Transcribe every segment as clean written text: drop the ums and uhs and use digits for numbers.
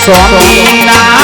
સ્વામીના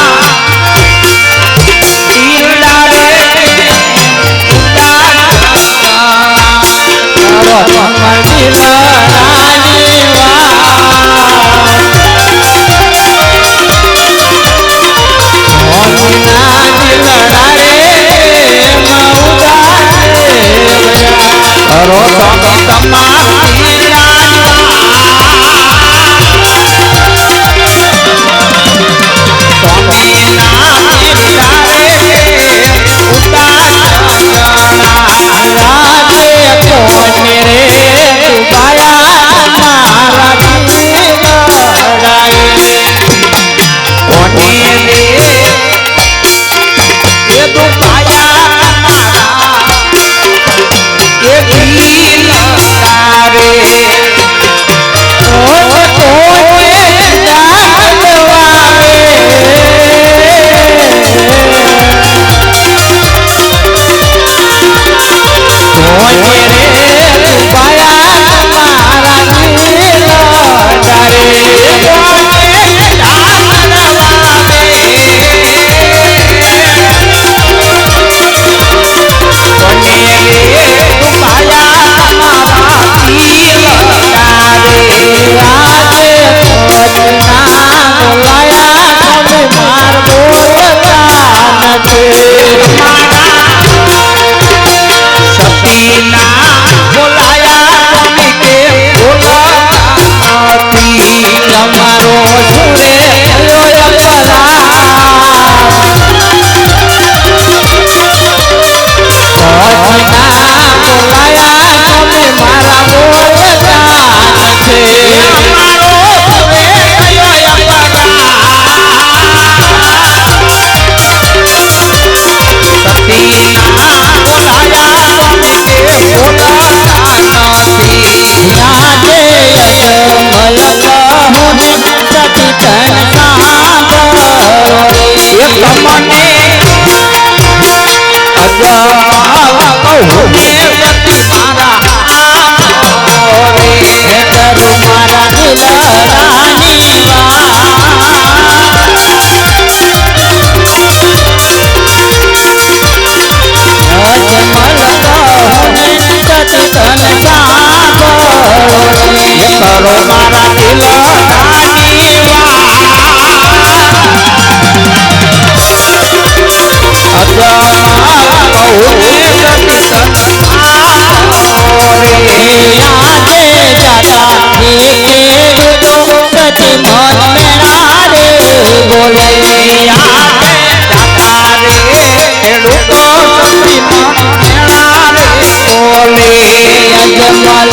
ઈલા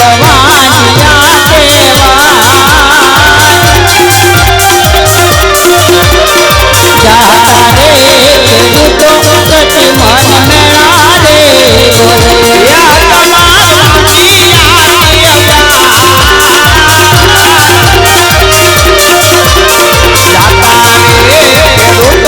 રે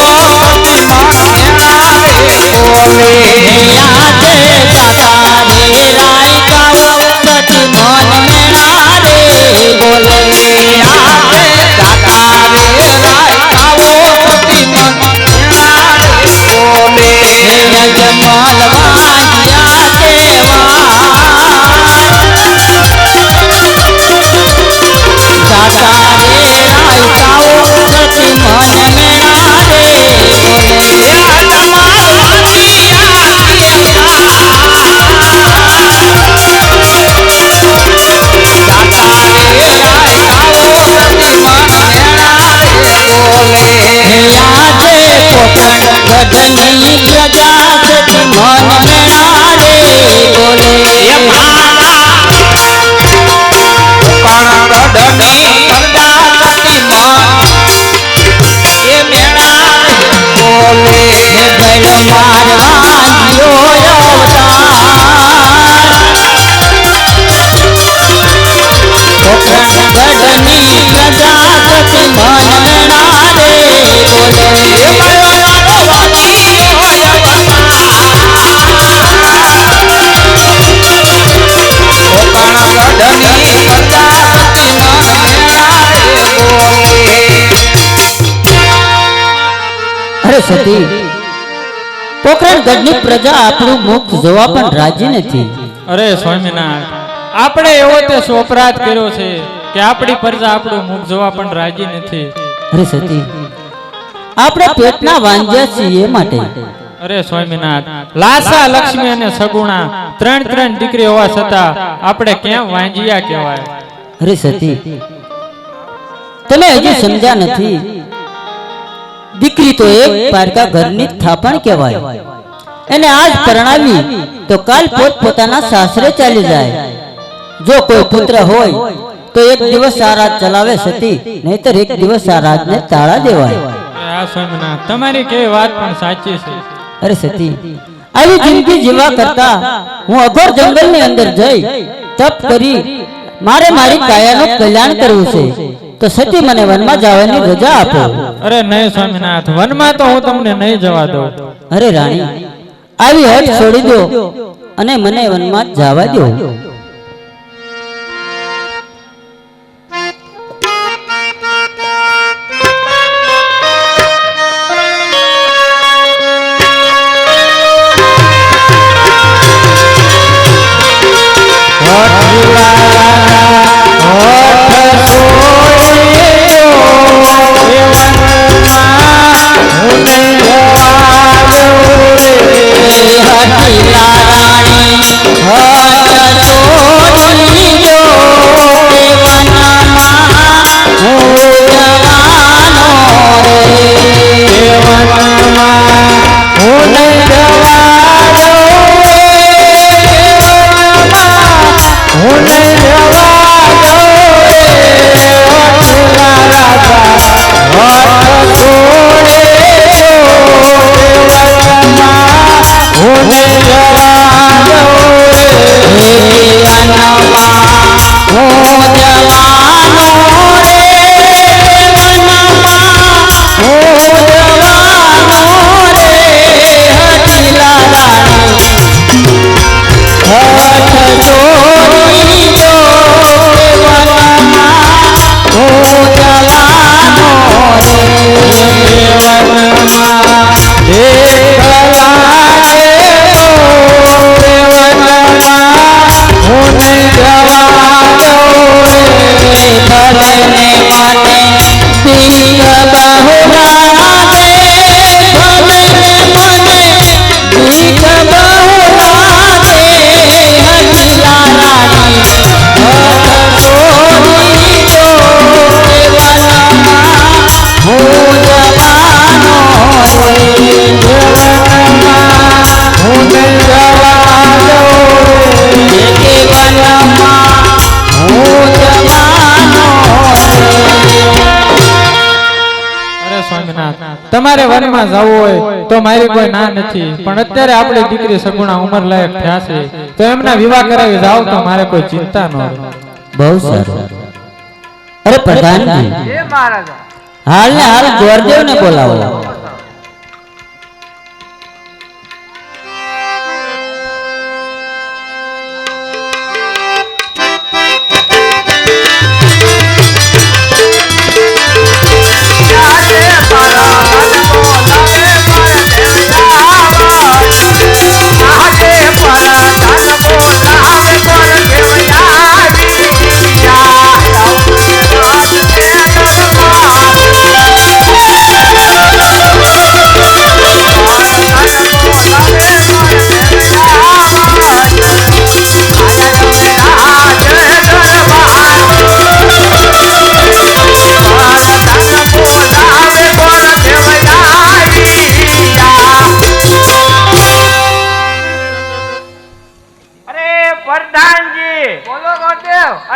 સતી, પોખરણગઢની પ્રજા આપણું મુખ જોવા પણ રાજી નથી. અરે સ્વામિનાથ, આપણે એવો તે અપરાધ કર્યો છે કે આપણી પ્રજા આપણું મુખ જોવા પણ રાજી નથી. અરે સતી, આપણે પેટના વાંજ્યા છીએ માટે. અરે સ્વામિનાથ, લાસા, લક્ષ્મી અને સગુણા ત્રણ દીકરી હોવા છતાં આપણે કેમ વાંજિયા કહેવાય? અરે સતી, તમે હજી સમજ્યા નથી. દીકરી તો એક પારકા ઘરની થાપણ કહેવાય. એને આજ પરણાવી તો કાલ પોતપોતાના સાસરે ચાલી જાય. જો કોઈ પુત્ર હોય તો એક દિવસ આ રાજ ચલાવે સતી, નહીતર એક દિવસ આ રાજને તાળા દેવાય. આ સ્વામિનાથ, તમારી કેવી વાત પણ સાચી છે. અરે સતી, આવી જિંદગી જીવા કરતા હું અઘોર જંગલની અંદર જઈ તપ કરી મારી કાયાનું કલ્યાણ કરવું છે. તો સતી, મને વનમાં જવાની રજા આપો. અરે નહીં સ્વામિનાથ, વનમાં તો હું તમને નહીં જવા દઉં. અરે રાણી, આવી હઠ છોડી દો અને મને વનમાં જવા દો. તમારે વનમાં જવું હોય તો મારી કોઈ ના નથી, પણ અત્યારે આપણી દીકરી સગુણા ઉંમર લાયક થયા છે તો એમના વિવાહ કરાવી જાવ તો મારે કોઈ ચિંતા ન રહે. બહુ સારું. અરે પ્રધાનજી, હાલ ને હાલ ગોરદેવને બોલાવો.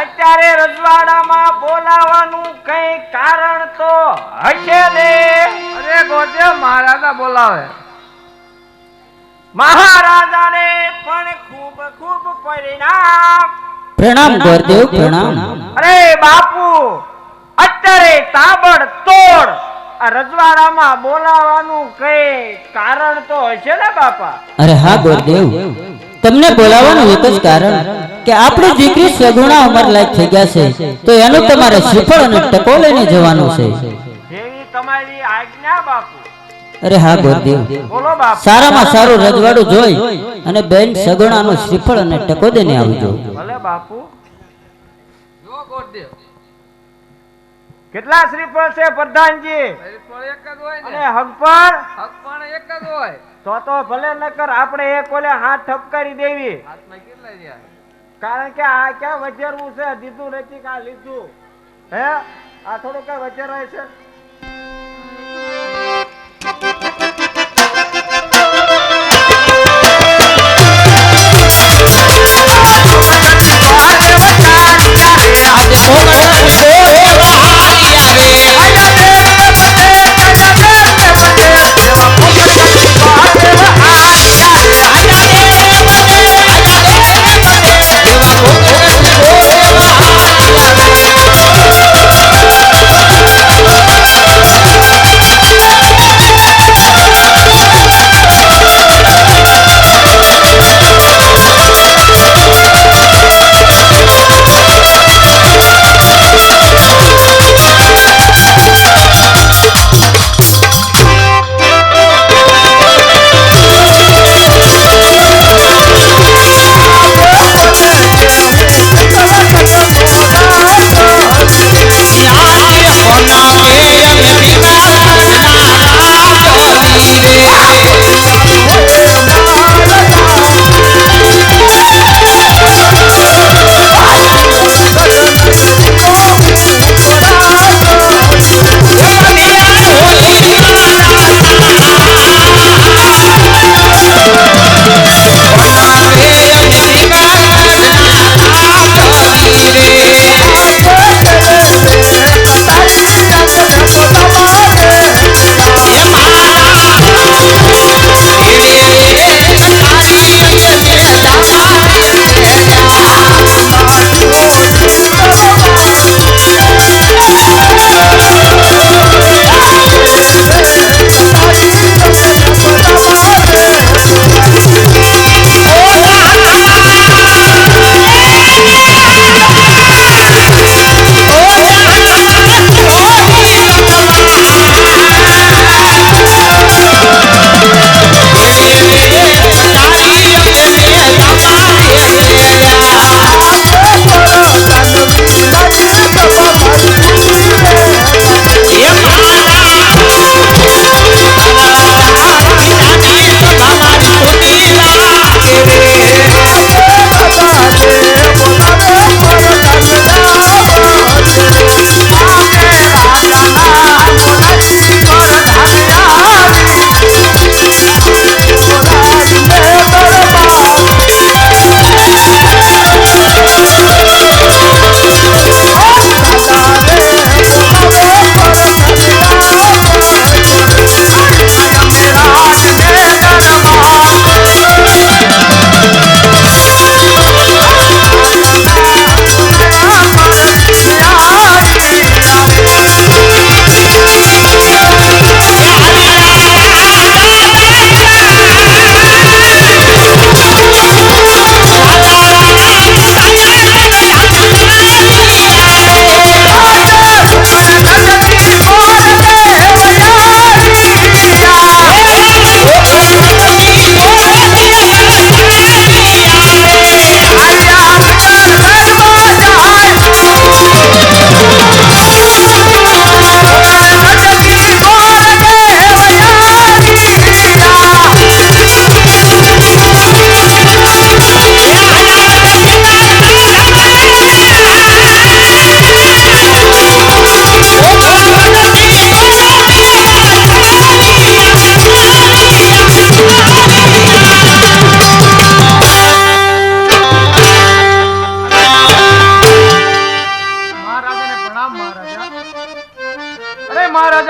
અત્યારે રજવાડામાં બોલાવાનું કઈ કારણ તો હશે ને? અરે ગોદેવ, મહારાજા બોલાવે. મહારાજાને પણ ખૂબ ખૂબ પ્રણામ. પ્રણામ ગોરદેવ, પ્રણામ. અરે બાપુ, અત્યારે તાબડતોડ આ રજવાડામાં બોલાવાનું કઈ કારણ તો હશે ને બાપા? અરે હા ગોરદેવ, તમને બોલાવવાનું એક જ કારણ કે આપણી દીકરી સગુણા ઉંમર લાયક થઈ ગયા છે, તો એનું તમારે શ્રીફળ અને ટકો લઈને જવાનું છે. જેવી તમારી આજ્ઞા બાપુ. અરે હા ગોરદેવ, બોલો બાપ. સારામાં સારું રજવાડું જોઈ અને બેન સગુણાનો શ્રીફળ અને ટકો દઈને આવજો. ભલે બાપુ. કેટલા શ્રીફળ છે પ્રધાનજી? અને હગપણ તો ભલે નકર આપણે એક ઓલે હાથ ઠપકારી દેવી. કારણ કે આ ક્યાં વજરવું છે? દીધું નથી કે આ લીધું હે? આ થોડું કઈ વજરાય છે?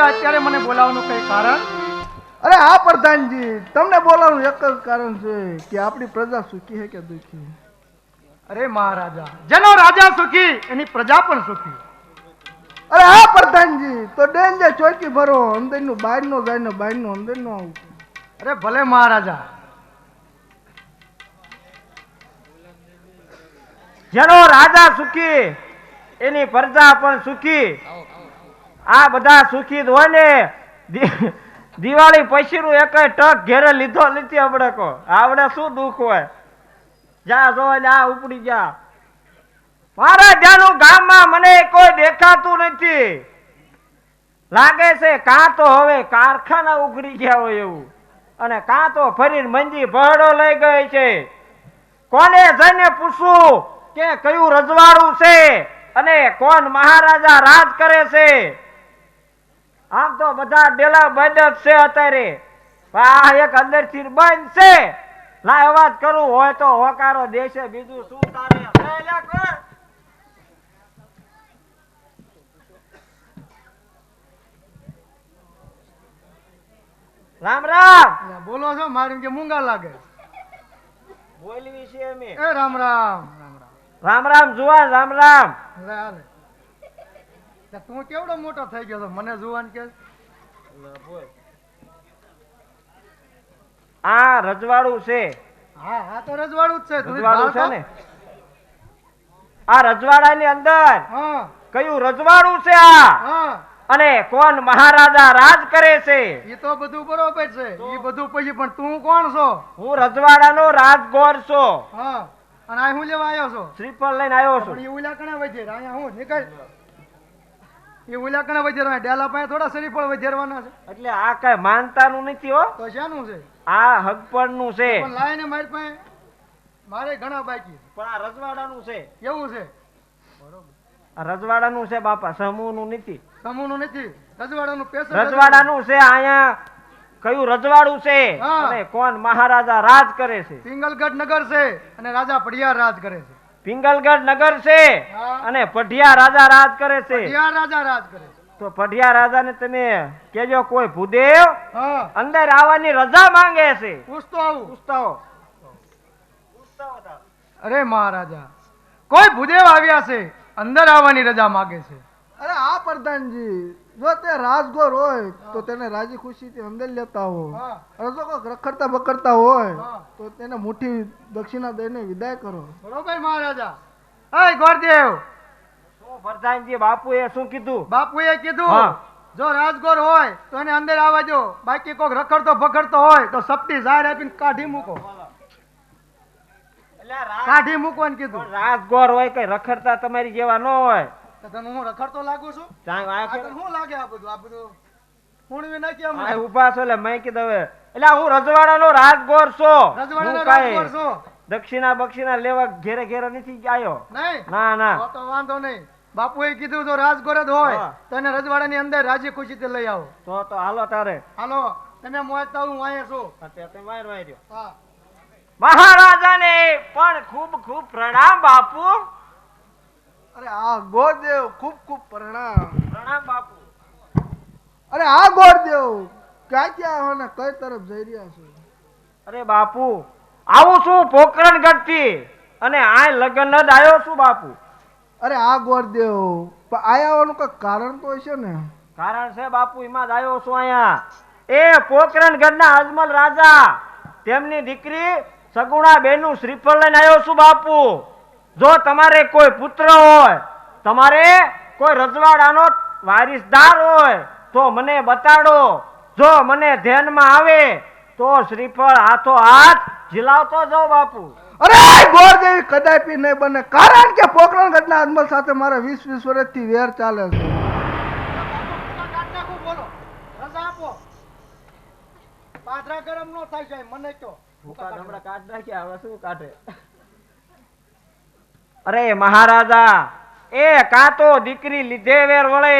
અત્યારે મને બોલાવવાનું કઈ કારણ? અરે હા પ્રધાનજી, તમને બોલાવવાનું એક જ કારણ છે કે આપણી પ્રજા સુખી છે કે દુખી? અરે મહારાજા, જેનો રાજા સુખી એની પ્રજા પણ સુખી. અરે હા પ્રધાનજી, તો ડેન્જર ચોકી ભરો, અંદર નું બહાર નો જાય ને બહાર નું અંદર નો આવું. અરે ભલે મહારાજા. જેનો રાજા સુખી એની પ્રજા પણ સુખી. આ બધા સુખી જ હોય ને દિવાળી પછીનું એક ટક ઘેરે લીધો નથી આપણે કો આવડે શું દુઃખ હોય જા જો આ ઉપડી જા મારા જાનું ગામમાં મને કોઈ દેખાતું નથી લાગે છે કાં તો હવે કારખાના ઉઘડી ગયા હોય એવું અને કાં તો ફરીને મંજી ભરડો લઈ ગઈ છે કોને જઈને પૂછું કે કયું રજવાડું છે અને કોણ મહારાજા રાજ કરે છે આમ તો બધા ડેલા બંધ જ છે અત્યારે આ એક અંદરથી બંધ છે ના અવાજ કરવું હોય તો હોકારો દેશે બીજું શું તારે લે કર રામ રામ બોલો છો મારી કે મૂંગા લાગે બોલવી છે અમે એ રામ રામ રામ રામ જુવાન રામ રામ લે હાલે તે તું કેવડો મોટો થઈ ગયો છો મને જુવાન કે આ રજવાડું છે હા હા તો રજવાડું જ છે તું રજવાડું છે ભાવ ને આ રજવાડાની અંદર હા કયું રજવાડું છે આ હા અને કોણ મહારાજા રાજ કરે છે એ તો બધું બરોબર છે એ બધું પછી પણ તું કોણ છો હું રજવાડાનો રાજગોર છું હા અને આ હું લેવા આવ્યો છો શ્રીફળ લઈને આવ્યો છું પણ એ ઉલા કણે વધેર અહીંયા હું નીકળ એ ઉલા કણે વધેરવા ડેલા પાસે થોડા શરીફળ વધેરવાના છે એટલે આ કઈ માનતાનું નથી હો તો શાનું છે આ હગપણનું છે પણ લાઈને મારી પાસે મારે ઘણા બાકી છે. પણ આ રજવાડાનું છે કેવું છે આ રજવાડાનું છે બાપા સમૂહનું નથી સમૂહનું નથી રજવાડાનું પેશન રજવાડાનું છે અહીંયા કયું રજવાડું છે હા. અને કોણ મહારાજા રાજ કરે છે પિંગલગઢ નગર છે અને રાજા પઢિયાર રાજ કરે છે પિંગલગઢ નગર છે હા. અને પઢિયા રાજા રાજ કરે છે પઢિયાર રાજા રાજ કરે છે તો પઢિયા રાજાને તમે કેજો કોઈ ભૂદેવ હા અંદર આવવાની રજા માંગે છે પૂછતો આવું પૂછતાઓ અરે મહારાજા કોઈ ભૂદેવ આવ્યા છે અંદર આવવાની રજા માગે છે અરે આ પ્રધાનજી જો તે રાજગોર હોય તો તેને રાજી ખુશીથી અંદર લેતા હો હા. અને જો કોઈક રખડતા બકડતા હોય હા. તો તેને મુઠ્ઠી દક્ષિણા દઈને વિદાય કરો. બરોબર મહારાજા અય ગોરદેવ શું પ્રધાનજી બાપુએ શું કીધું બાપુએ કીધું હા. જો રાજગોર હોય તો એને અંદર આવવા દો બાકી કોઈક રખડતો ભખડતો હોય તો સપટી ઝાડ આપીને કાઢી મૂકો કાઢી મૂકવાનું કીધું રાજગોર હોય કઈ રખડતા તમારી જેવા ન હોય તો તને હું રખડતો લાગુ છું ચાંગ આ આ તને શું લાગે આ બધું હુણવી નાખી આ અમને ઊભા છો એટલે મેં કીધું હવે એટલે હું રજવાડાનો રાજગોર છું રજવાડાનો હું કાંઈ રાજગોર છો દક્ષિણા બક્ષિણા લેવા ઘેરે ઘેરે નથી આવ્યો નહીં ના ના તો તો વાંધો નહીં બાપુએ કીધું જો રાજગોર જ હોય હા. તો એને રજવાડાની અંદર રાજી ખુશીથી લઈ આવો તો હાલો તારે હાલો તમે મોજતા હું અહીંયા છું અત્યારે તમે વાયર વાયર્યો હા મહારાજાને પણ ખૂબ ખૂબ પ્રણામ બાપુ અરે આ ગોરદેવ ખૂબ ખૂબ પ્રણામ. પ્રણામ બાપુ અરે આ ગોરદેવ ક્યાંથી આવ્યો ને કઈ તરફ જઈ રહ્યા છો? અરે બાપુ આવું છું પોકરણગઢ થી અને આ લગ્ન જ આવ્યો છું બાપુ અરે આ ગોરદેવ પણ આયા આવવાનું કઈ કારણ તો હશે ને? કારણ છે બાપુ એમાં જ આવ્યો છું અહીંયા એ પોકરણગઢના અજમલ રાજા તેમની દીકરી સગુણા બેનું શ્રીફળ લઈને આવ્યો છું બાપુ જો તમારે કોઈ પુત્ર હોય તમારે કોઈ રજવાડાનો વારિસદાર હોય તો મને બતાડો જો મને ધ્યાનમાં આવે તો શ્રીફળ હાથો હાથ ઝીલાવતો જાઓ બાપુ અરે ગોરદેવ કદાપી નહીં બને કારણ કે પોકરણગઢના અજમલ સાથે મારે 20 વર્ષથી વેર ચાલે છે. બોલો રજા આપો પાદરા ગરમ નો થાય છે મને કયો અરે મહારાજા એ કાં તો દીકરી લીધે વેર વળે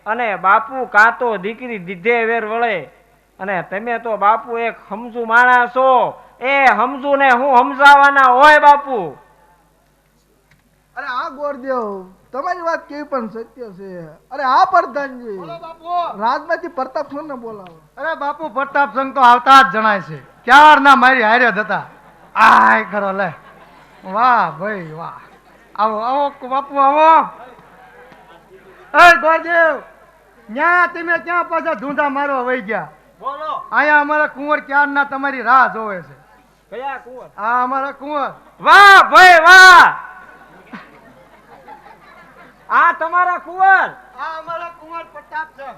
અને બાપુ કાં તો દીકરી દીધે વેર વળે અને તમે તો બાપુ એક સમજુ માણસ છો એ સમજુ ને હું સમજાવવાના હોય બાપુ અરે આ ગોરદેવ તમારી વાત કેવી પણ સત્ય છે. અરે આ પ્રધાનજી બોલો બાપુ રાજમાંથી પ્રતાપ ને બોલાવો. અરે બાપુ પ્રતાપસંગ તો આવતા જ જણાય છે ક્યારના મારી હારે જ હતા આય કરો લે વાહ ભાઈ વાહ આવો આવો બાપુ આવો એ ગોરદેવ ન્યા તમે ક્યાં પાછા ધૂંધા મારવા વહી ગયા બોલો અહીંયા અમારા કુંવર ક્યારના તમારી રાહ જોવે છે કયા કુંવર આ અમારા કુંવર વાહ ભાઈ વાહ આ તમારા કુંવર આ અમારા કુંવર પ્રતાપસંગ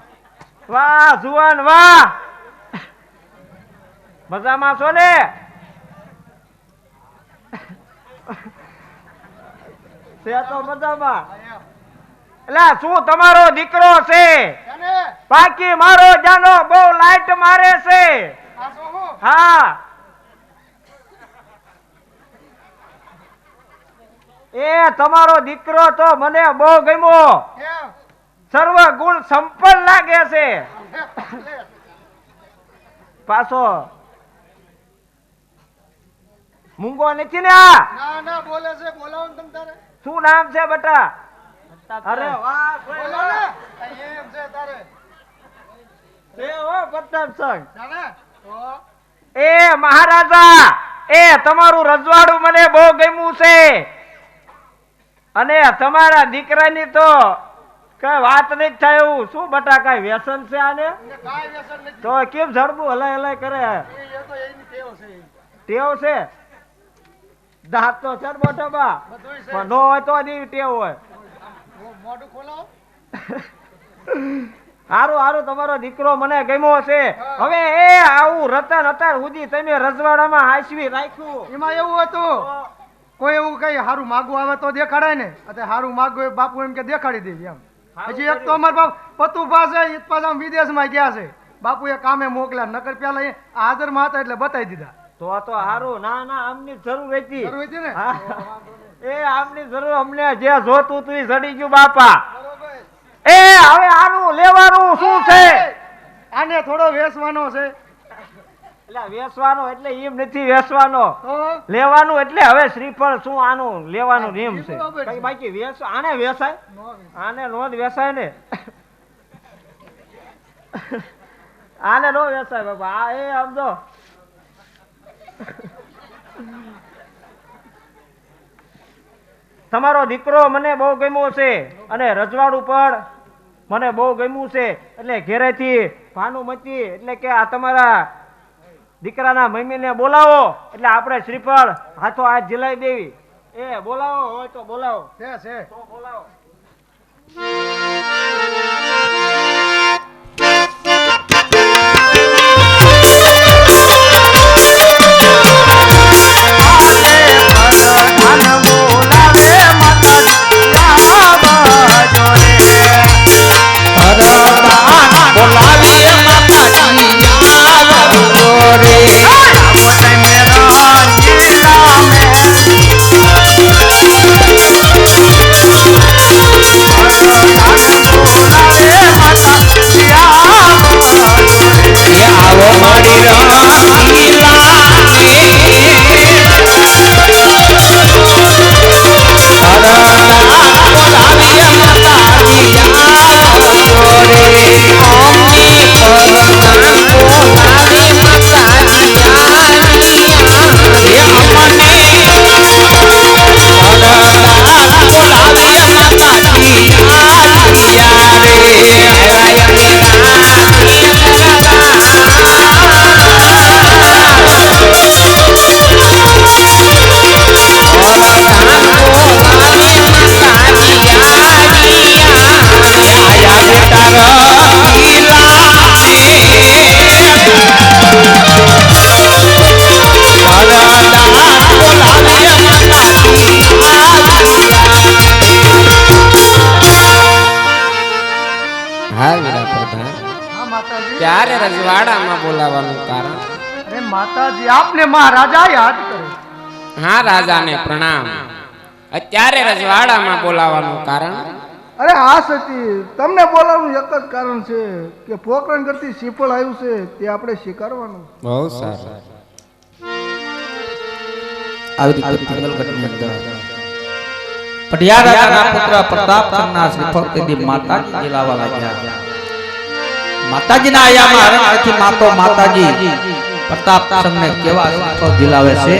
વાહ જુવાન વાહ મજામાં છો ને? છે તો મજામાં. એટલે શું તમારો દીકરો છે? બાકી મારો જાનો બહુ લાઈટ મારે છે. હા, એ તમારો દીકરો તો મને બહુ ગમ્યો. સર્વ ગુણ સંપન્ન લાગે છે. પાછો મૂંગો નથી ને? આ શું નામ છે બેટા? અરે વાહ, પ્રતાપસિંહ. એ મહારાજા, એ તમારું રજવાડું મને બહુ ગમ્યું છે. અને તમારા દીકરાની તો કઈ વાત નહીં થાય એવું. શું બટા કઈ વ્યસન છે આને? તો કેમ જડબું હલાય હલાય કરે? ટેવ છે? દાંત તો છે મોટા બા, પણ નો હોય તો નહીં ટેવ હોય. હારું હારું, તમારો દીકરો મને ગમ્યો છે. હવે એ આવું રતન અત્યાર સુધી તમે રજવાડામાં હાંસવી રાખ્યું. એમાં એવું હતું, કોઈ એવું કઈ હારું માગવું આવે તો દેખાડાય ને. અત્યારે હારું માગવું હોય બાપુ એમ કે દેખાડી દેવી એમ. હજી એક તો અમાર બાપ પતુભા છે, એ પાછા વિદેશમાં ગયા છે. બાપુએ કામે મોકલ્યા, નકર પેલા એ હાજરમાં હતા એટલે બતાવી દીધા. તો હારું. ના ના, આમની જરૂર હતી. જરૂર હતી ને? હા. એ આમની જરૂર, અમને જે જોતું તું એ જડી ગયું બાપા. એ હવે આનું લેવાનું શું છે? આને થોડો વેચવાનો છે. એટલે વેચવાનો એટલે એમ નથી વેચવાનો, તો લેવાનું. એટલે હવે શ્રીફળ શું આનું લેવાનું નિયમ છે? બરાબર છે. કઈ બાકી આને વેચાય? આને નો જ વેચાય ને. આને નો વેચાય બાપા. આ એ સમજો. તમારો દીકરો મને બહુ ગમ્યો છે અને રજવાડું પણ મને બહુ ગમ્યું છે. એટલે ઘેરેથી ભાનુમતી એટલે કે આ તમારા દીકરાના મમ્મીને બોલાવો, એટલે આપણે શ્રીફળ હાથો હાથ ઝીલાઈ દેવી. એ બોલાવો હોય તો બોલાવો. છે તો બોલાવો. ક્યારે રજવાડામાં બોલાવાનું કારણ? અરે માતાજી, આપને મહારાજા યાદ કરે. હા, રાજાને પ્રણામ. અત્યારે રજવાડામાં બોલાવાનું કારણ? અરે હા સતી, તમને બોલાવવાનું એક જ કારણ છે કે પોકરણ કરતી શ્રીફળ આવ્યું છે, તે આપણે સ્વીકારવાનું. બહુ સારું. આવી રીતે જંગલગઢની અંદર પટિયા રાજાના પુત્ર પ્રતાપસિંહના શ્રીફળ તેથી માતાજી જીલાવા લાગ્યા. માતાજીના આયામાં હરણથી માતો માતાજી પ્રતાપસિંહને કેવા શ્રીફળ જીલાવે છે.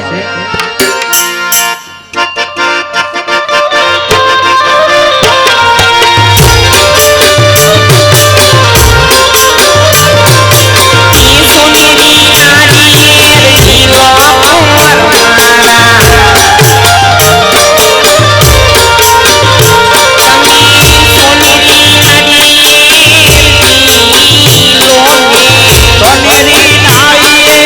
સોનેરી નાળીએ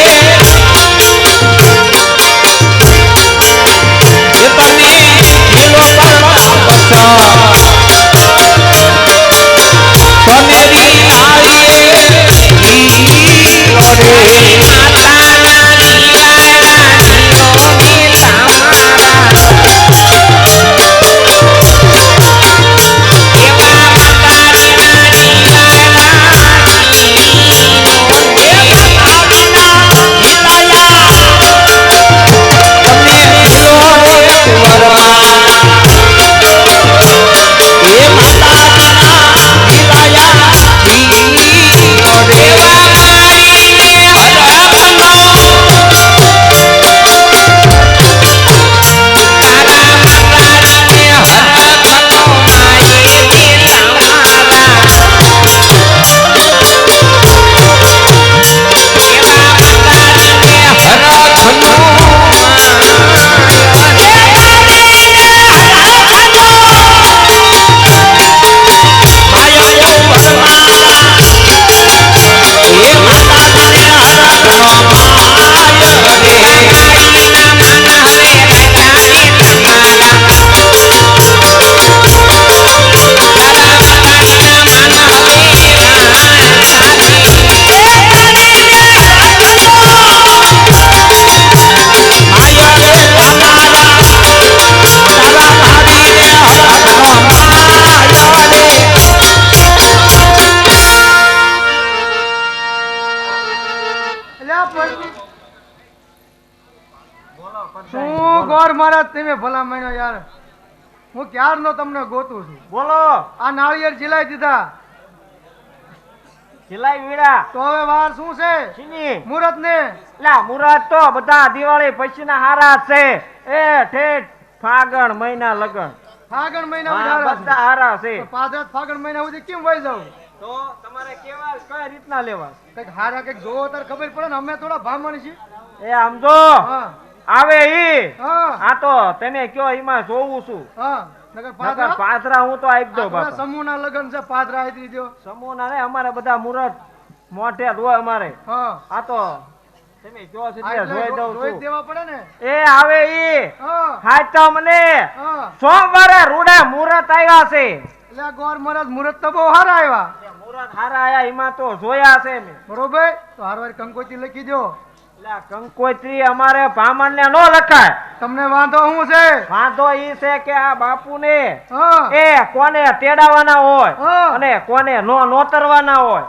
આવડતું શું ગોર મહારાજ તમે ભલા માન્યો યાર હું ક્યારનો તમને ગોતું છું બોલો આ નાળિયેર જીલાઈ દીધા સિલાઈ વીડા તો હવે વાર શું છે શીની મુહૂર્ત ને લા મુરાદ તો બધા દિવાળી પછીના હારા છે એ ઠેઠ ફાગણ મહિના લગન ફાગણ મહિના હા, બધા હારા છે પાદરાત ફાગણ મહિના સુધી કેમ વહી જાવ તો તમારે કેવા કઈ રીતના લેવા કઈક હારા કઈક જોવો તાર ખબર પડે ને અમે થોડા ભામણ છીએ એ આમ જો હા આવે ઈ હા આ તો તમે કયો એમાં જોઉં છું હા નગર નકર પાદરા પાથરા હું તો આવી દઉં બાપા સમૂહના લગન છે પાદરા આવી દો સમૂહના ને અમારે બધા મુરત મોઢે જ હોય અમારે હા આ તો તમે જો છે આ એટલે એટલે જોઈ દઉં જોઈ જ છું દેવા પડે ને એ આવે ઈ હા હાચા મને હા સોમવારે રૂડા મુરત આવ્યા છે એટલે આ ગોર મહારાજ મુહૂર્ત તો બહુ હારા આવ્યા મુરત હારા આયા એમાં તો જોયા છે મેં બરોબર તો હારવાર કંકોત્રી લખી દો એટલે આ કંકોત્રી અમારે ભામણ ને નો લખાય તમને વાંધો શું છે વાંધો ઈ છે કે આ બાપુ ને હા એ કોને તેડાવાના હોય હા. અને કોને નોતરવાના હોય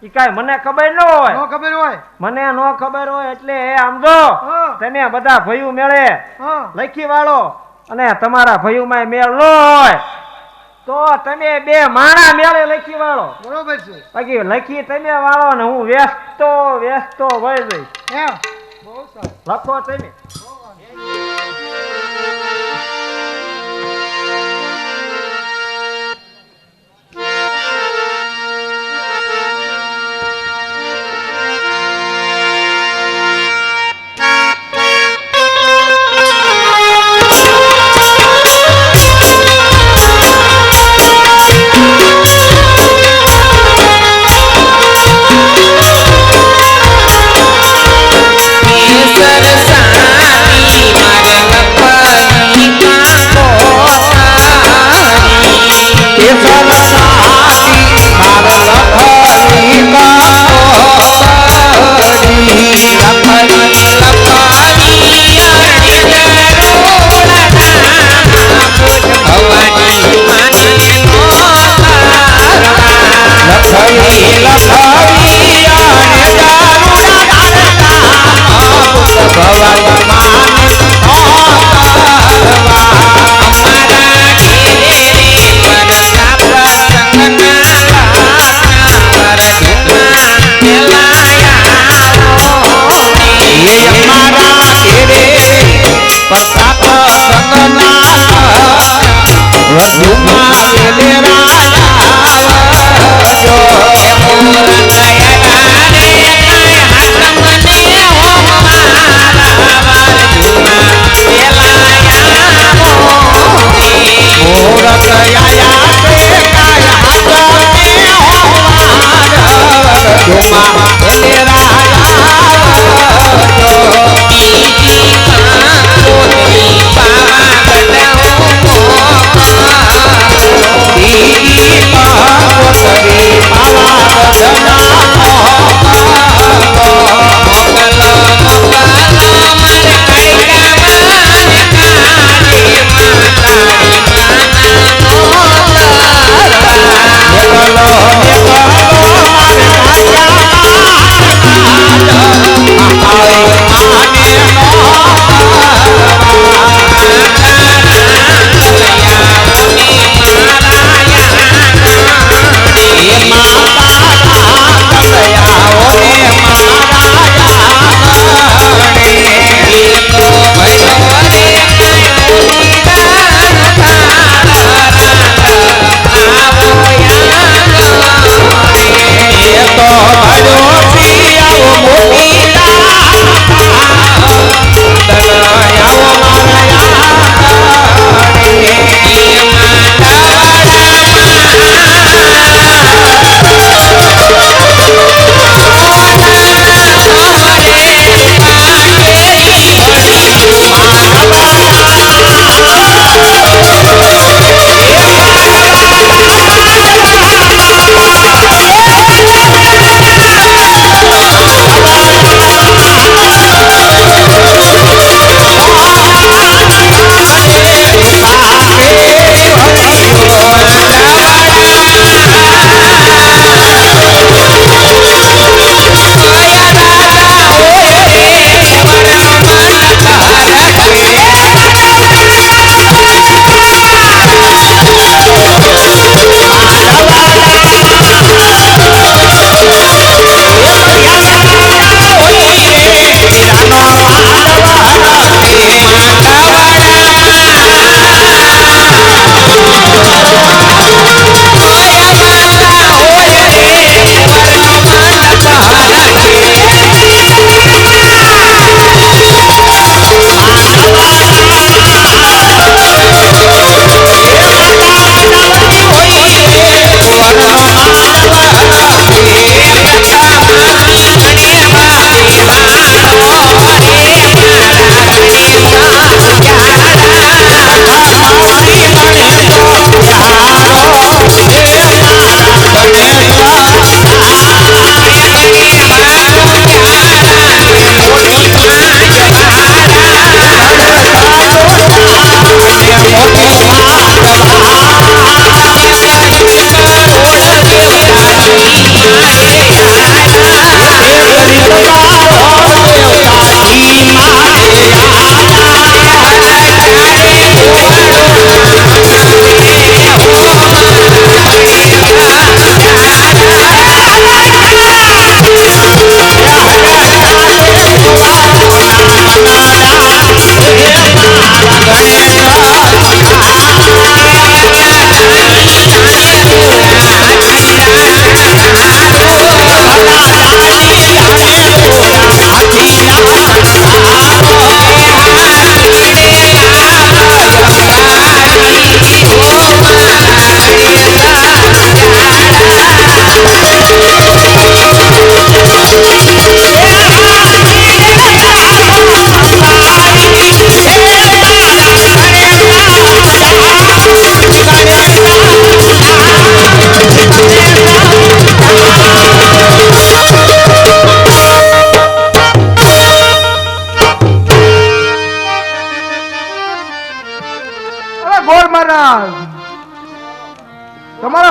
ઈ કાઈ મને ખબર ન હોય નો ખબર હોય મને નો ખબર હોય એટલે એ આમ જો હા. તમે બધા ભયું મેળે હા લખી વાળો અને તમારા ભયુંમાં મેળ ન હોય તો તમે બે માણા મેળે લખી વાળો બરોબર છે બાકી લખી તમે વાળો ને હું વેચતો વહી જઈશ એમ બહુ સારું લખો તમે કેસર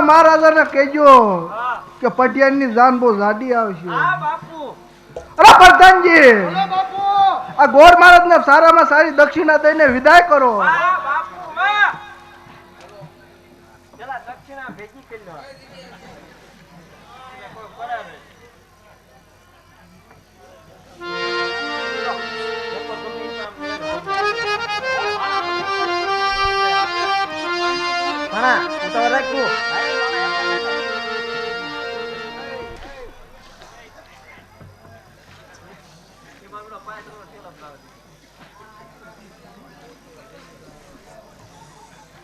મહારાજાને કહેજો કે પટિયાની જાન બહુ જાડી આવશે. હા બાપુ. અરે પ્રધાનજી, બોલો બાપુ. આ ગોર મહારાજને સારામાં સારી દક્ષિણા દઈને વિદાય કરો. હા બાપુ વાહ. પેલા દક્ષિણા ભેગી કરી લો. કોઈ પડે નહીં. હા ઉતાવળ રાખજો.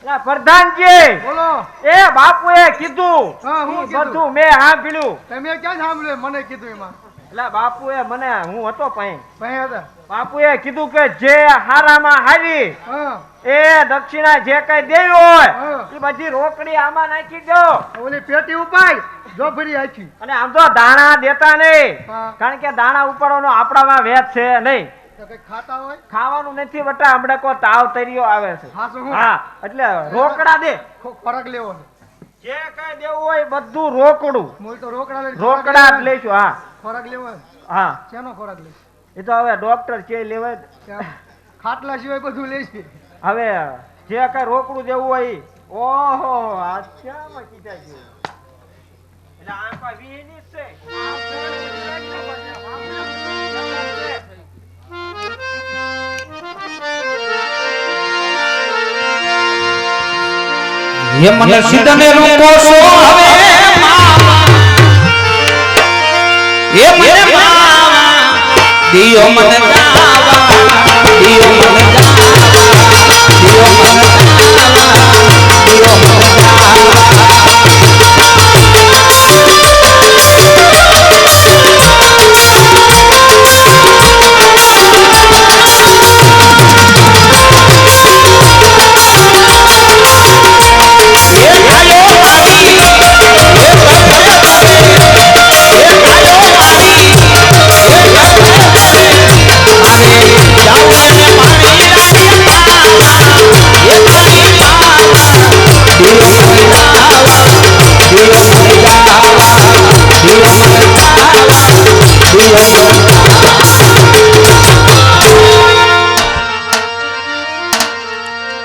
અલા પ્રધાનજી, બોલો. એ બાપુએ કીધું હા, હું ઈ કીધું? બધું મેં સાંભળ્યું. તમે ક્યાં સાંભળ્યું? મને કીધું એમાં. એટલે બાપુએ મને હું હતો પાસે ભાઈ હતા. બાપુએ કીધું કે જે હારામાં હારી હા. એ દક્ષિણા જે કઈ દેવી હોય હા. એ બધી રોકડી આમાં નાખી દો ઓલી પેટી ઉપાય જો ફરી આખી. અને આમ તો દાણા દેતા નહીં હા. કારણ કે દાણા ઉપાડવાનો આપણામાં વેત છે નહીં. તો કંઈક ખાતા હોય. ખાવાનું નથી બટા હમણાં કોઈ તાવ તરીયો આવે છે. હા, શું હું? હા એટલે રોકડા દે ખોરાક લેવો છે. જે કઈ દેવું હોય બધું રોકડું મોય તો રોકડા લઈને રોકડા જ લઈશું. હા ખોરાક લેવો છે. હા શેનો ખોરાક લેશે? એ તો હવે ડોક્ટર છે લેવાય જ. ત્યાં ખાટલા સિવાય બધું લેશે. હવે જે કઈ રોકડું દેવું હોય ઈ. ઓહો આ ક્યાંમાં કીધા છે એટલે આ કોઈ વીની જ છે. આ હે મને સિદ્ધને રૂપો સો હવે હે મને માવા દિયો મને જાવા દિયો મને જાવા દિયો મને જાવા દિયો મને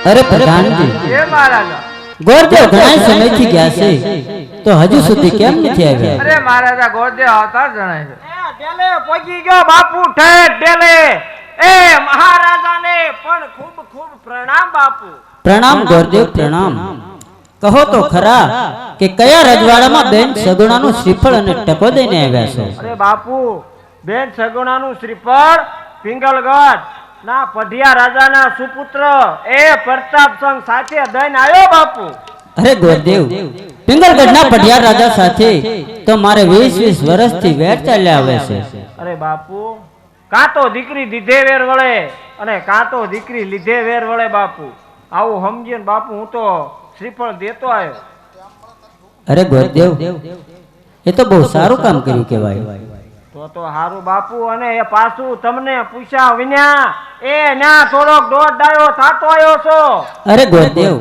અરે પ્રધાનજી, એ મહારાજા ગોરદેવ ઘણા સમયથી ગયા છે તો હજુ સુધી કેમ નથી આવ્યા? અરે મહારાજા ગોરદેવ આવતા જણાય છે. એ ડેલે પહોંચી ગયો બાપુ ઠેઠ ડેલે. એ મહારાજાને પણ ખૂબ ખૂબ પ્રણામ બાપુ. પ્રણામ ગોરદેવ પ્રણામ. કહો તો ખરા કે કયા રજવાડામાં બેન સગુણાનું શ્રીફળ અને ટકો દઈને આવ્યા છો? અરે બાપુ બેન સગુણાનું શ્રીફળ પિંગલગઢ ના પઢિયા રાજાના સુપુત્ર એ પ્રતાપસંગ સાથે દઈને આવ્યો બાપુ. અરે ગોરદેવ, પિંગલગઢના પઢિયાર રાજા સાથે તો મારે 20-20 વર્ષથી વેર ચાલ્યા આવે છે. અરે બાપુ કાં તો દીકરી દીધે વેર વળે અને કાં તો દીકરી લીધે વેર વળે બાપુ. આવું સમજીને બાપુ હું તો શ્રીફળ દેતો આવ્યો. અરે ગોરદેવ, એ તો બહુ સારું કામ કર્યું કહેવાય. તો હારું બાપુ. અને એ પાછું તમને પૂછ્યા વિના એ ના થોડોક દોઢ ડાયો થાતો આવ્યો છો. અરે ગોરદેવ,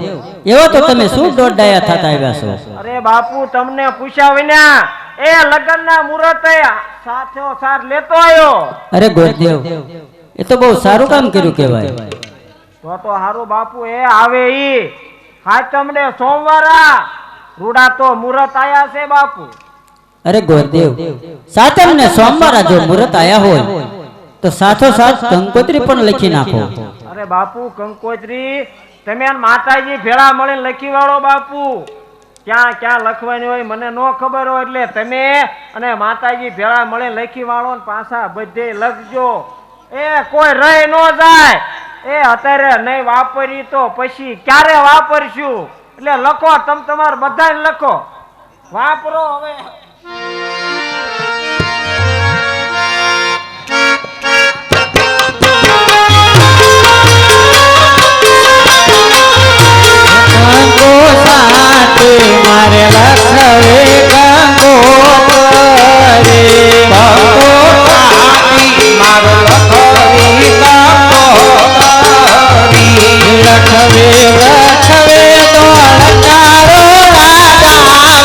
એવો તો તમે શું દોઢ ડાયા થતા આવ્યા છો? અરે બાપુ તમને પૂછ્યા વિના એ લગ્નના મુહૂર્તે સાથો સાથ લેતો આવ્યો. અરે ગોરદેવ, એ તો બહુ સારું કામ કર્યું કહેવાય. તો હારું બાપુ. એ આવે ઈ હાચમડે સોમવારા રૂડા તો મુહૂર્ત આયા છે બાપુ. અરે ગોરદેવ, સાતમ ને સોમવારે જો મુહૂર્ત આયા હોય તો સાથો સાથ કંકોત્રી પણ લખી નાખો. અરે બાપુ કંકોત્રી તમે માતાજી ભેળા મળીને લખી વાળો બાપુ. ક્યાં ક્યાં લખવાની હોય મને નો ખબર હોય એટલે તમે અને માતાજી ભેળા મળીને લખી વાળો ને પાછા બધે લખજો. એ કોઈ રહી નો જાય. એ અત્યારે નહીં વાપરી તો પછી ક્યારે વાપરશું? એટલે લખો તમ તમારે બધાને લખો. વાપરો હવે. મારે લખવે કંકોત્રી મારો લખવી લખવે લખવે તો લખારો રાજા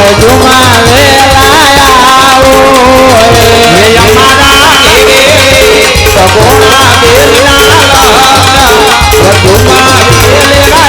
વરજુમાં વેલા આવો હે અમારા ઘેરે સગોણા બેલના વધુમાં વેલેલા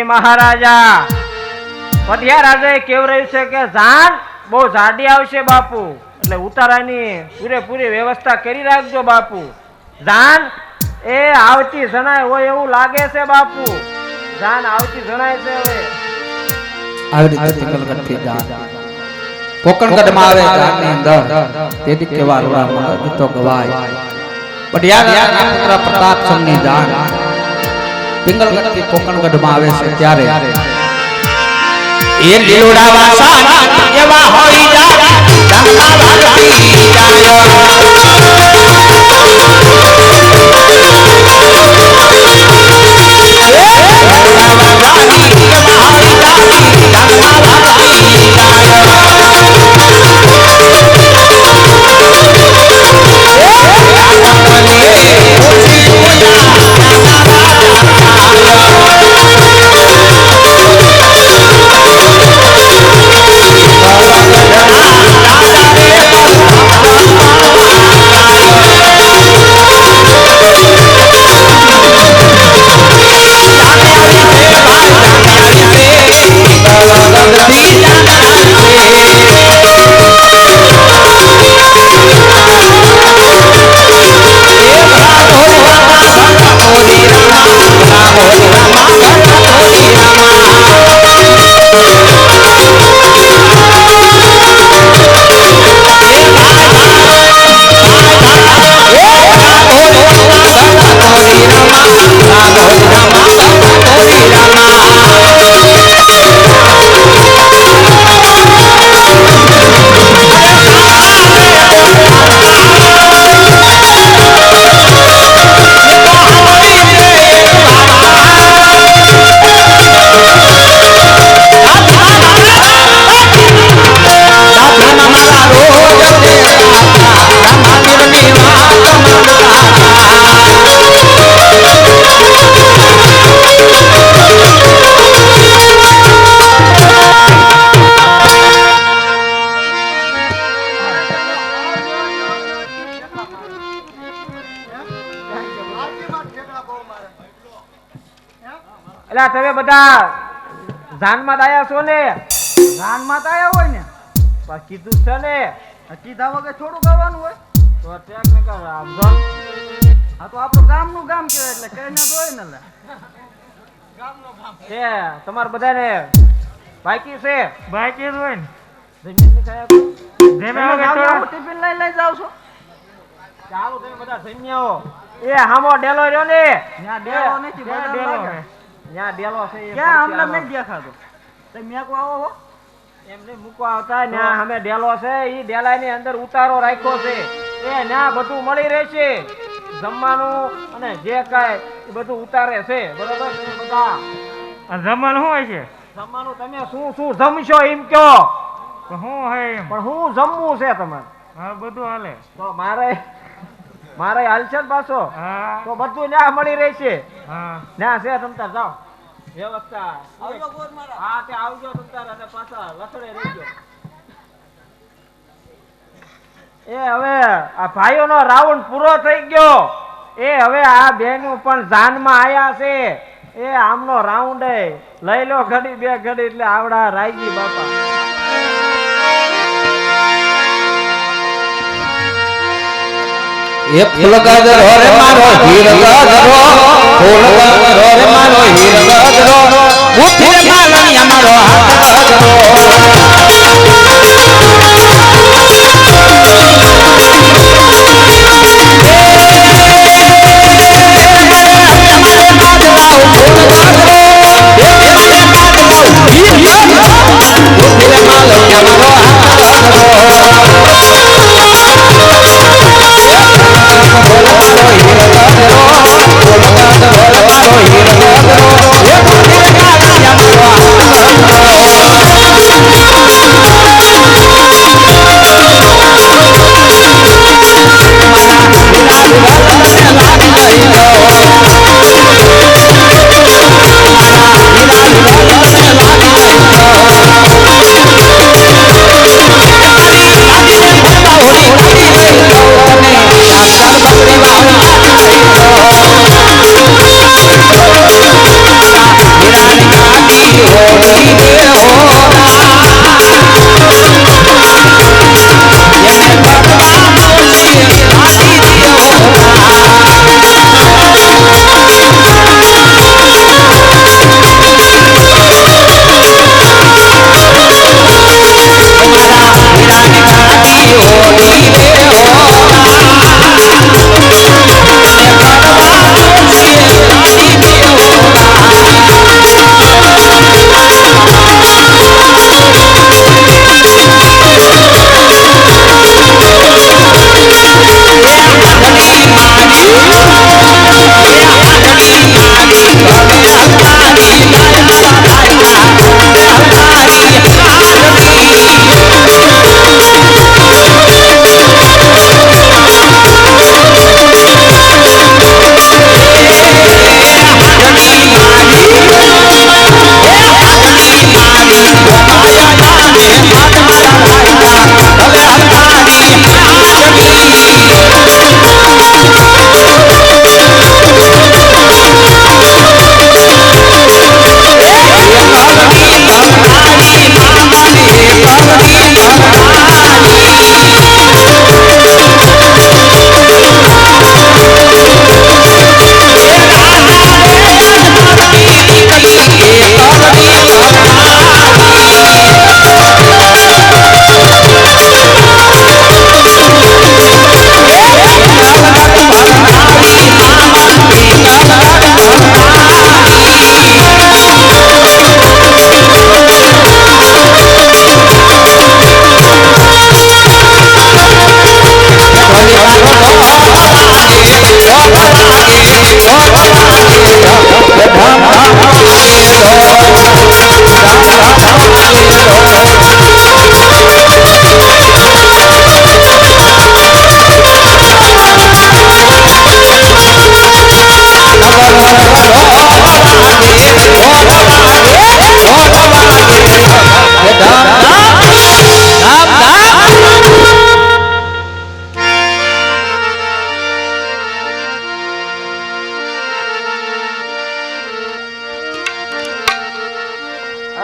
મહારાજા પટિયા રાજાએ કેવરાયું છે કે જાન બહુ જાડી આવશે બાપુ, એટલે ઉતારાની પૂરેપૂરી વ્યવસ્થા કરી રાખજો બાપુ. જાન એ આવતી જણાય હોય એવું લાગે છે બાપુ, જાન આવતી જણાય છે. હવે આવી રીતે પિંગલગઢથી જાન કોકણગઢમાં આવે જાનની અંદર તેથી કેવા રોડા ગીતો ગવાય. પટિયા રાજાના પુત્ર પ્રતાપચંદની જાન પિંગલગઢથી કોકણગઢમાં આવે છે ત્યારે એ લીલોડા વાસા એવા હોઈ જાય ડાંગા વાગતી જાય. એટલે તમે બધા જાનમાં દાયા છો ને? રાનમાં તો આયા હોય ને પણ કીધું છે ને કીધા વગર થોડું ગાવાનું હોય તો ટેક ને કર આમ જો. આ તો આપણું ગામનું ગામ કહેવાય એટલે કહીને તો હોય ને લે. એ તમાર બધાને બાકી છે? બાકી જ હોય ને જમીન ની ખાયા તો? જેમે તમે હવે ગામમાં તો ટિફિન લઈ જાવ છો ચાલો તમે બધા જમ્યાઓ. એ હામો ડેલો રહ્યો ને ત્યાં ડેરો નથી ક્યાં બજાર ડેલો લાગે. હે? ત્યાં ડેલો છે એ ક્યાં ફરતી અમને આવો. નહીં દેખાતો તમે મેકો આવો હો એમને મૂકવા આવતા ત્યાં અમે ડેલો છે ઈ ડેલાની અંદર ઉતારો રાખ્યો છે એ ત્યાં બધું મળી રહેશે જમવાનું અને જે કાંઈ એ બધું ઉતારે છે બરોબર તમે બધા આ જમવાનું શું હોય છે જમવાનું તમે શું શું જમશો એમ કયો તો શું હોય એમ પણ હું જમવું છે તમારે હા બધું હાલે તો મારે હાલશે ને પાછો હા તો બધું ત્યાં મળી રહેશે હા ત્યાં છે તમતાર જાઓ વ્યવસ્થા હા તે આવજો તમતાર અને પાછા લસડે રહેજો એ હવે આ ભાઈઓનો રાઉન્ડ પૂરો થઈ ગયો એ હવે આ બેનું પણ જાનમાં આયા છે એ આમનો રાઉન્ડ લઈ લો ઘડી બે ઘડી એટલે આવડા રાયજી બાપા એક ફૂલ ગાજરો રે મારો હીર ગાજરો ફૂલ ગાજરો રે મારો હીર ગાજરો મુઠ્ઠી માલણિયા મારો હાથ ગાજરો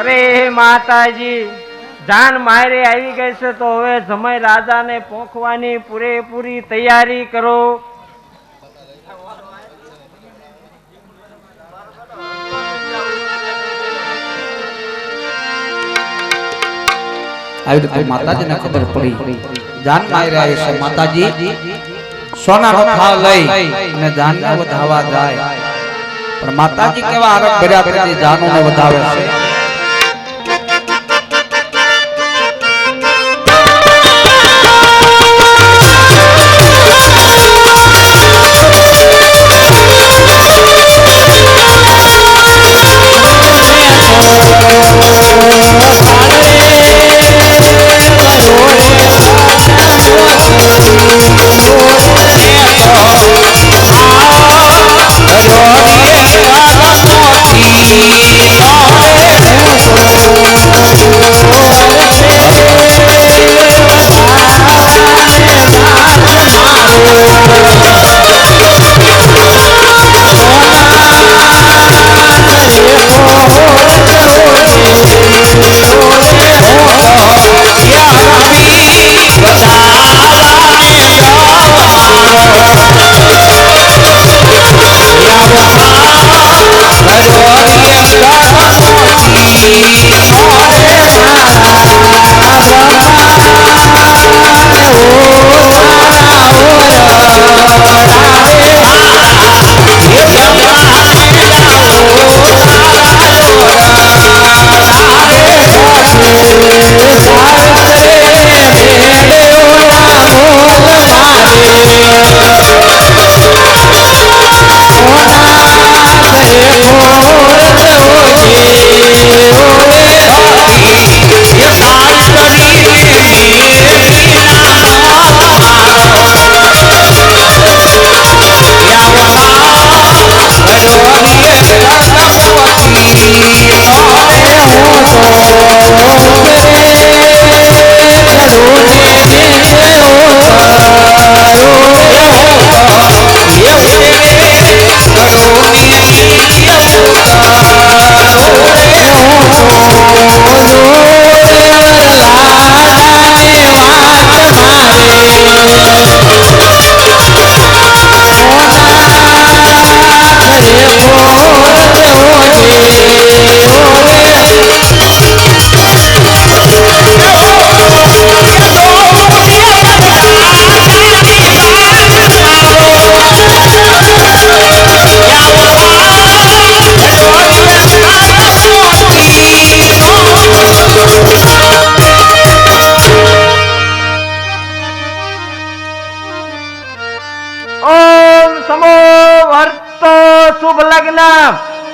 અરે માતાજી, જાન મારે આવી ગઈ છે તો હવે જમાઈ રાજાને પોંખવાની પૂરેપૂરી તૈયારી કરો. આવી રીતે માતાજીને ખબર પડી જાન મારી રહ્યા છે. માતાજી સોનાનો થાળ લઈ અને જાનને વધાવવા જાય, પણ માતાજી કેવા આરોપ ભર્યા પછી જાનોને વધાવે છે.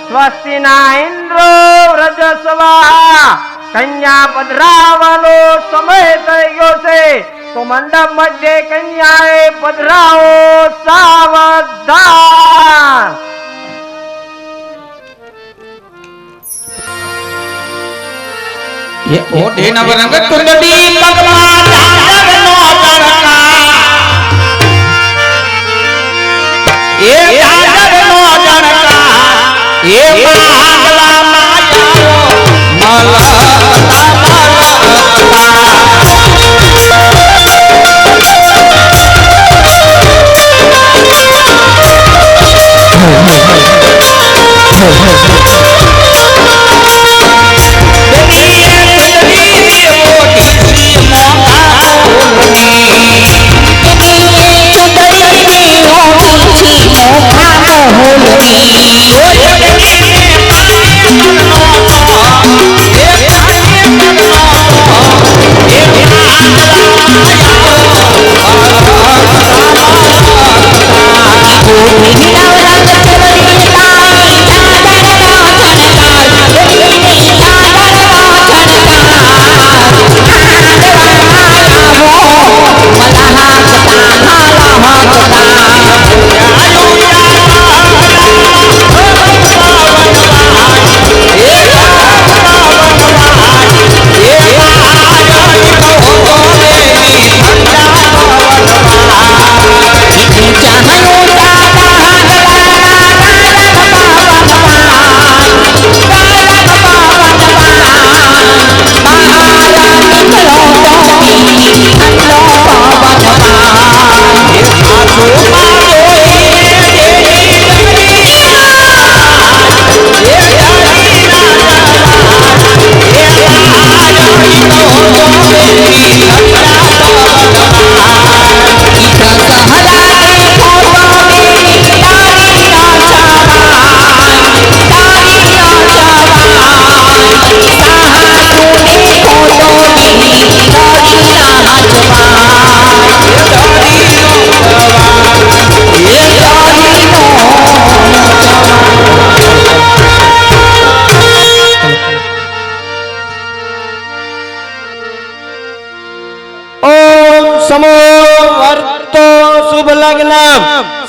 સ્વસ્તિના ઇન્દ્રો વ્રજસ્વાહા. કન્યા પધરાવાનો સમય થઈ ગયો છે તો મંડપ મધ્યે કન્યાએ પધરાવો સાવધાન. ये ओढ़े नवरंग कुंडली पगमा चांदनो तड़का, ये चांदनो तड़का, ये मांगला माया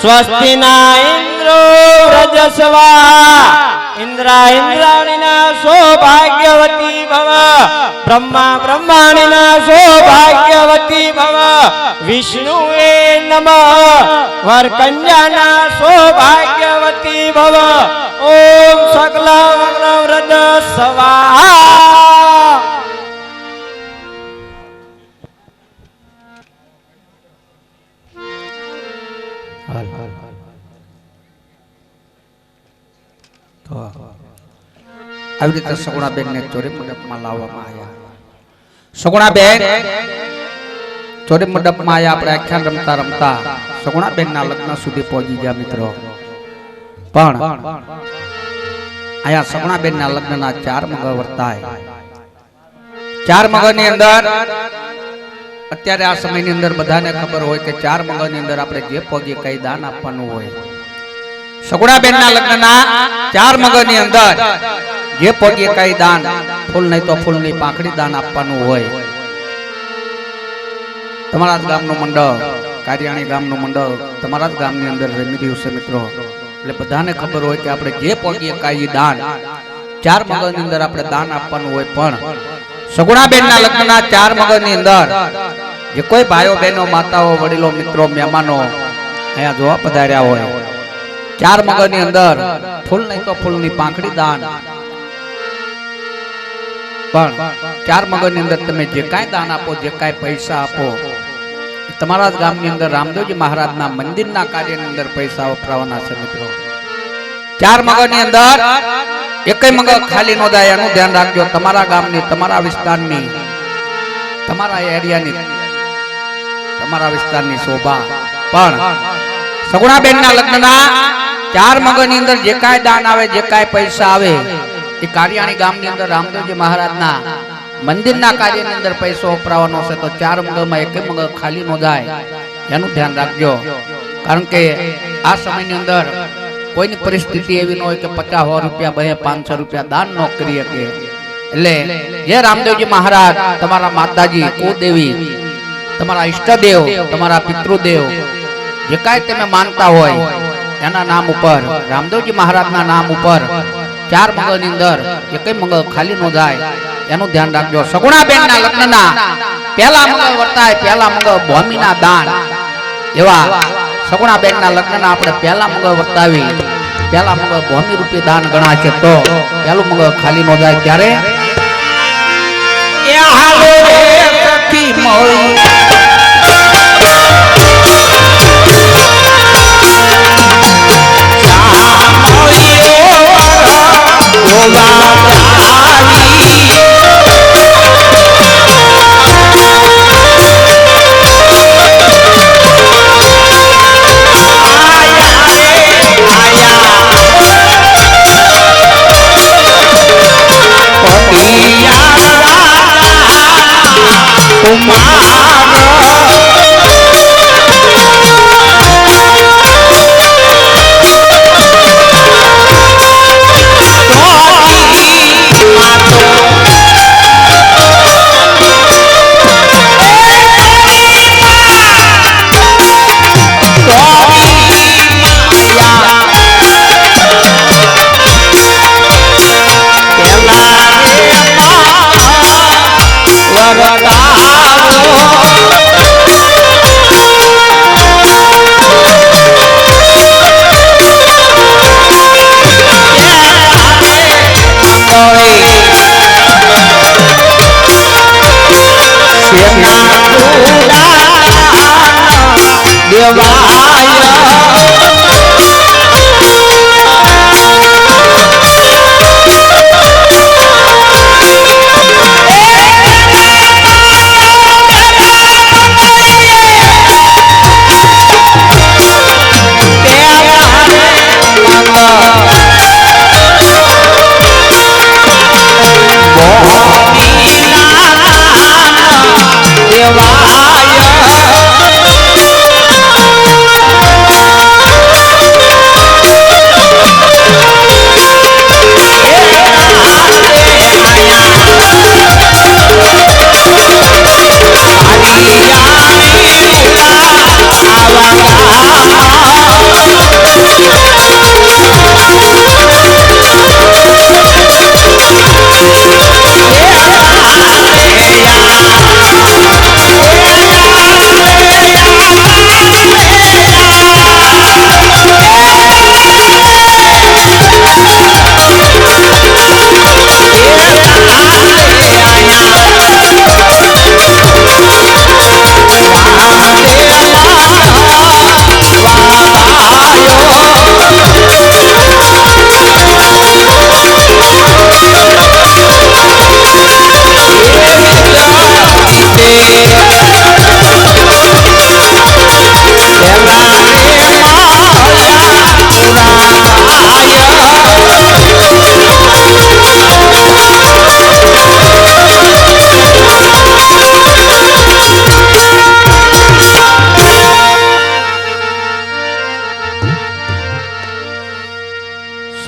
સ્વસ્તિ ના ઇન્દ્રો રજસ્વા ઇન્દ્રાણીના સૌભાગ્યવતી ભવ બ્રહ્મા બ્રહ્માણીના સૌભાગ્યવતી ભવ વિષ્ણુએ નમઃ વરકન્યાના સૌભાગ્યવતી ભવ ઓમ સકલ વ્રત સ્વાહા. આવી રીતે સગુણાબેન ને ચોરી મંડપમાં લાવવામાં આવ્યા. સગુણાબેન ચોરી મંડપમાં આવ્યા. આપણે આખ્યાન રમતા રમતા સગુણાબેન ના લગ્ન સુધી પહોંચી ગયા મિત્રો. પણ અહીંયા સગુણાબેન ના લગ્ન ના 4 મગર વર્તાય. 4 મગર ની અંદર અત્યારે આ સમયની અંદર બધાને ખબર હોય કે 4 મગર ની અંદર આપણે જે પગે કઈ દાન આપવાનું હોય. સગુણાબેન ના લગ્ન ના 4 મગર ની અંદર જે પગે કઈ દાન, ફૂલ નહીં તો ફૂલની પાંખડી દાન આપવાનું હોય. તમારા જ ગામનું મંડળ, કારિયાણી ગામનું મંડળ તમારા જ ગામની અંદર રમી રહ્યું છે મિત્રો. એટલે બધાને ખબર હોય કે આપણે જે પગે કઈ દાન 4 મગર ની અંદર આપણે દાન આપવાનું હોય. પણ સગુણાબેન ના લગ્ન ના 4 મગર ની અંદર જે કોઈ ભાઈઓ બહેનો માતાઓ વડીલો મિત્રો મહેમાનો અહીંયા જોવા પધાર્યા હોય, 4 મગર ની અંદર ફૂલ નહીં તો ફૂલની પાંખડી દાન. પણ 4 મગર ની અંદર તમે જે કાંઈ દાન આપો, જે કાંઈ પૈસા આપો, તમારા જ ગામની અંદર રામદેવજી મહારાજના મંદિરના કાર્યની અંદર પૈસા વપરાવાના છે મિત્રો. 4 મગર ની અંદર એકેય મગર ખાલી ન જાય એનું ધ્યાન રાખજો. તમારા ગામની, તમારા વિસ્તારની, તમારા એરિયાની, તમારા વિસ્તારની શોભા. પણ સગુણાબેનના લગ્નના 4 મગર ની અંદર જે કાંઈ દાન આવે, જે કાંઈ પૈસા આવે એ કારિયાણી ગામની અંદર રામદેવજી મહારાજના મંદિરના કાર્યની અંદર પૈસો વપરાવાનો છે. તો 4 મગરમાં એક મગર ખાલી ન જાય એનું ધ્યાન રાખજો. કારણ કે આ સમયની અંદર કોઈની પરિસ્થિતિ એવી ન હોય કે 50-100 રૂપિયા, 200-500 રૂપિયા દાન ન કરી શકે. એટલે જે રામદેવજી મહારાજ, તમારા માતાજી, કુદેવી, તમારા ઈષ્ટદેવ, તમારા પિતૃદેવ, જે કાંઈ તમે માનતા હોય એના નામ ઉપર, રામદેવજી મહારાજના નામ ઉપર 4 મગર ની અંદર એકેય મગર ખાલી ન જાય એનું ધ્યાન રાખજો. સગુણાબેનના લગ્નના પહેલા મગર વર્તાય, પહેલા મગર ભૂમિના દાન. એવા સગુણાબેનના લગ્નના આપણે પહેલા મગર વર્તાવી, પહેલા મગર ભૂમિ રૂપી દાન ગણાશે. તો પહેલું મગર ખાલી ન જાય. ત્યારે એ હાલો રે સખી મોઈ કુમાર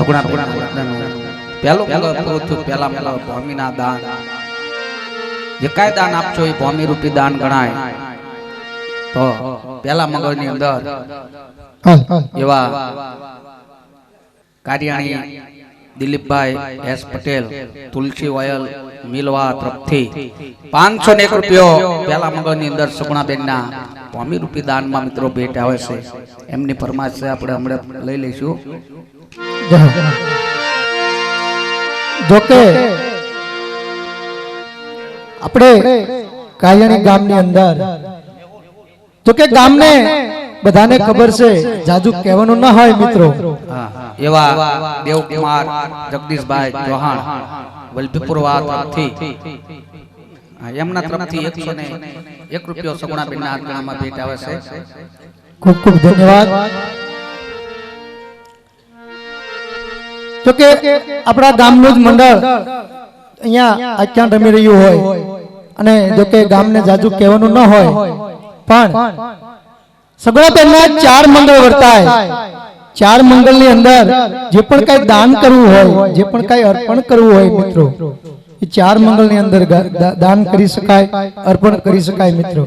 સગુણા પહેલું પૂરું થયું. પહેલા ભૂમિના દાન, જે કાંઈ દાન આપશો એ ભૂમિ રૂપી દાન ગણાય. તો પહેલા મંગળની અંદર એવા કાર્યાણી દિલીપભાઈ એસ પટેલ તુલસી ઓયલ મિલવા તરફથી 501 રૂપિયો પહેલા મંગળની અંદર સગુણાબેનના ભૂમિ રૂપી દાનમાં મિત્રો ભેટ આવે છે. એમની ફરમાઈશ છે, આપણે હમણાં લઈ લઈશું. જોકે આપણે કાયણી ગામની અંદર જોકે ગામને બધાને ખબર છે, જાજુ કહેવાનું ન હોય મિત્રો. એવા દેવકુમાર જગદીશભાઈ ચૌહાણ વલભીપુરવા તરફથી એમના તરફથી 101 રૂપિયો સગુણાબેનના આંગણામાં ભેટ આવે છે. ખૂબ ખૂબ ધન્યવાદ. જોકે આપણા ગામનું જ મંડળ અહીંયા આખ્યાન રમી રહ્યું હોય અને જોકે ગામને જાજુ કહેવાનું ન હોય, પણ સગુણાબેનના 4 મંગળ વર્તાય. 4 મંગળની અંદર જે પણ કઈ દાન કરવું હોય, જે પણ કઈ અર્પણ કરવું હોય મિત્રો, એ 4 મંગળની અંદર દાન કરી શકાય, અર્પણ કરી શકાય મિત્રો.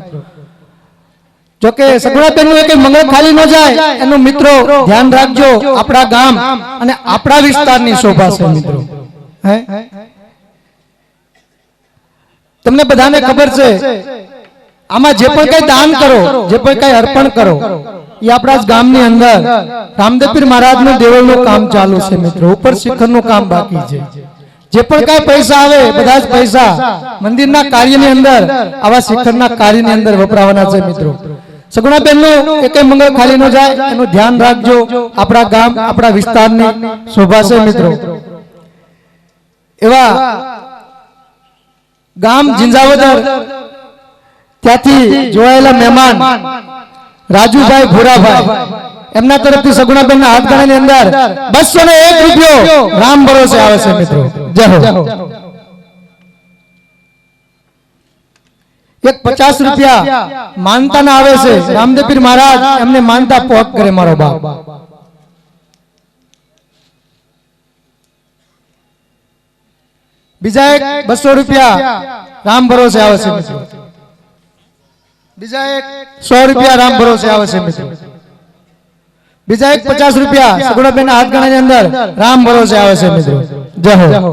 જોકે સગુણાબેનનું એક મંગળ ખાલી ન જાય એનું મિત્રો ધ્યાન રાખજો. આપણા ગામ અને આપણા વિસ્તારની શોભા છે મિત્રો. હે, તમને બધાને ખબર છે, આમાં જે પણ કઈ દાન કરો, જે પણ કઈ અર્પણ કરો, એ આપણા જ ગામની અંદર રામદેવપીર મહારાજનું દેવળનું કામ ચાલુ છે મિત્રો. ઉપર શિખરનું કામ બાકી છે. જે પણ કઈ પૈસા આવે બધા જ પૈસા મંદિરના કાર્યની અંદર, આવા શિખરના કાર્યની અંદર વપરાવાના છે મિત્રો. સગુણાબેનનું એક મંગળ ખાલી ન જાય એનું ધ્યાન રાખજો. આપણા ગામ આપણા વિસ્તારની શોભા છે મિત્રો. એવા ગામ જિંજાવદર ત્યાંથી જોડાયેલા મહેમાન રાજુભાઈ ભોરાભાઈ, એમના તરફથી સગુણાબેનના હાથગણાની અંદર 201 રૂપિયો રામ ભરોસે આવે છે મિત્રો. જય હો. એક 50 રૂપિયા માનતાના આવે છે. રામદેવપીર મહારાજ એમને માનતા પોક કરે મારો બાપ. બીજા એક 200 રૂપિયા રામ ભરોસે આવે છે મિત્રો. બીજા એક 100 રૂપિયા રામ ભરોસે આવે છે મિત્રો. બીજા એક 50 રૂપિયા સગુણાબેનના હાથગણાની અંદર રામ ભરોસે આવે છે મિત્રો. જય હો.